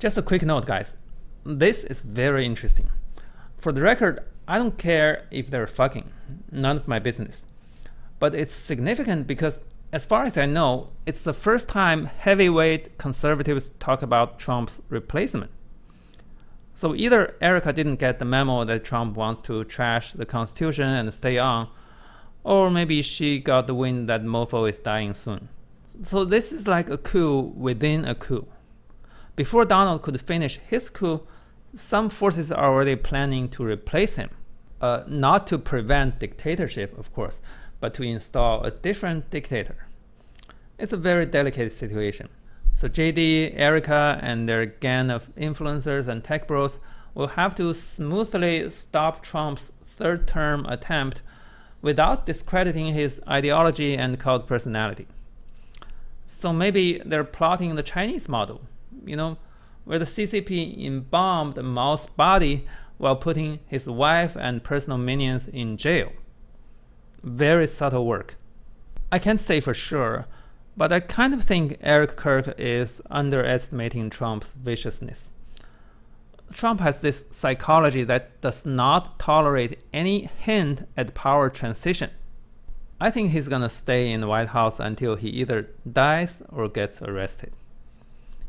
Just a quick note, guys. This is very interesting. For the record, I don't care if they're fucking. None of my business. But it's significant because, as far as I know, it's the first time heavyweight conservatives talk about Trump's replacement. So either Erika didn't get the memo that Trump wants to trash the Constitution and stay on, or maybe she got the wind that mofo is dying soon. So this is like a coup within a coup. Before Donald could finish his coup, some forces are already planning to replace him. Not to prevent dictatorship, of course, but to install a different dictator. It's a very delicate situation. So JD, Erika, and their gang of influencers and tech bros will have to smoothly stop Trump's third-term attempt without discrediting his ideology and cult personality. So maybe they're plotting the Chinese model, where the CCP embalmed Mao's body while putting his wife and personal minions in jail. Very subtle work. I can't say for sure, but I kind of think Eric Kirk is underestimating Trump's viciousness. Trump has this psychology that does not tolerate any hint at power transition. I think he's gonna stay in the White House until he either dies or gets arrested.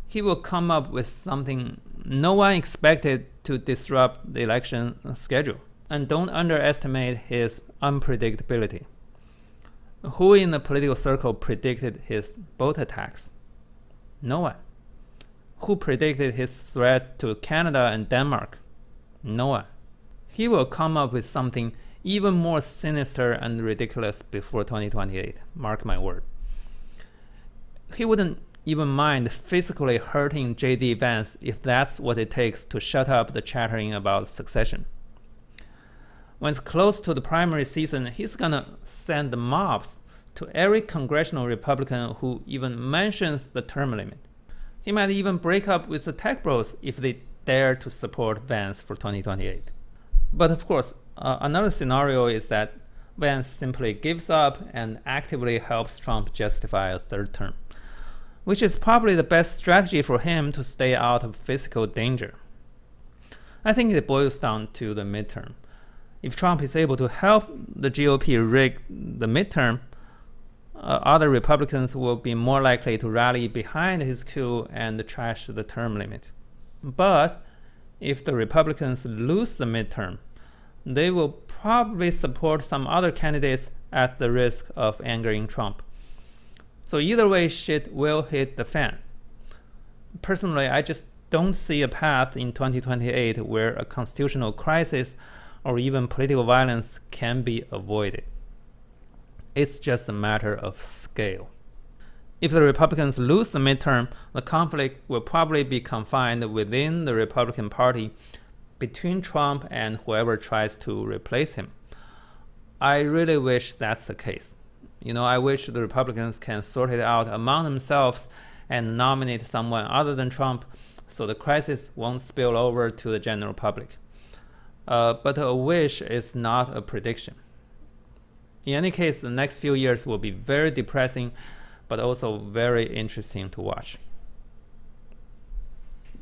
He will come up with something no one expected to disrupt the election schedule. And don't underestimate his unpredictability. Who in the political circle predicted his boat attacks? No one. Who predicted his threat to Canada and Denmark? No one. He will come up with something even more sinister and ridiculous before 2028, mark my word. He wouldn't even mind physically hurting JD Vance if that's what it takes to shut up the chattering about succession. When it's close to the primary season, he's gonna send the mobs to every congressional Republican who even mentions the term limit. He might even break up with the tech bros if they dare to support Vance for 2028. But of course, another scenario is that Vance simply gives up and actively helps Trump justify a third term, which is probably the best strategy for him to stay out of physical danger. I think it boils down to the midterm. If Trump is able to help the GOP rig the midterm, other Republicans will be more likely to rally behind his coup and trash the term limit. But if the Republicans lose the midterm, they will probably support some other candidates at the risk of angering Trump. So either way, shit will hit the fan. Personally, I just don't see a path in 2028 where a constitutional crisis or even political violence can be avoided. It's just a matter of scale. If the Republicans lose the midterm, the conflict will probably be confined within the Republican Party between Trump and whoever tries to replace him. I really wish that's the case. I wish the Republicans can sort it out among themselves and nominate someone other than Trump so the crisis won't spill over to the general public. But a wish is not a prediction. In any case, the next few years will be very depressing, but also very interesting to watch.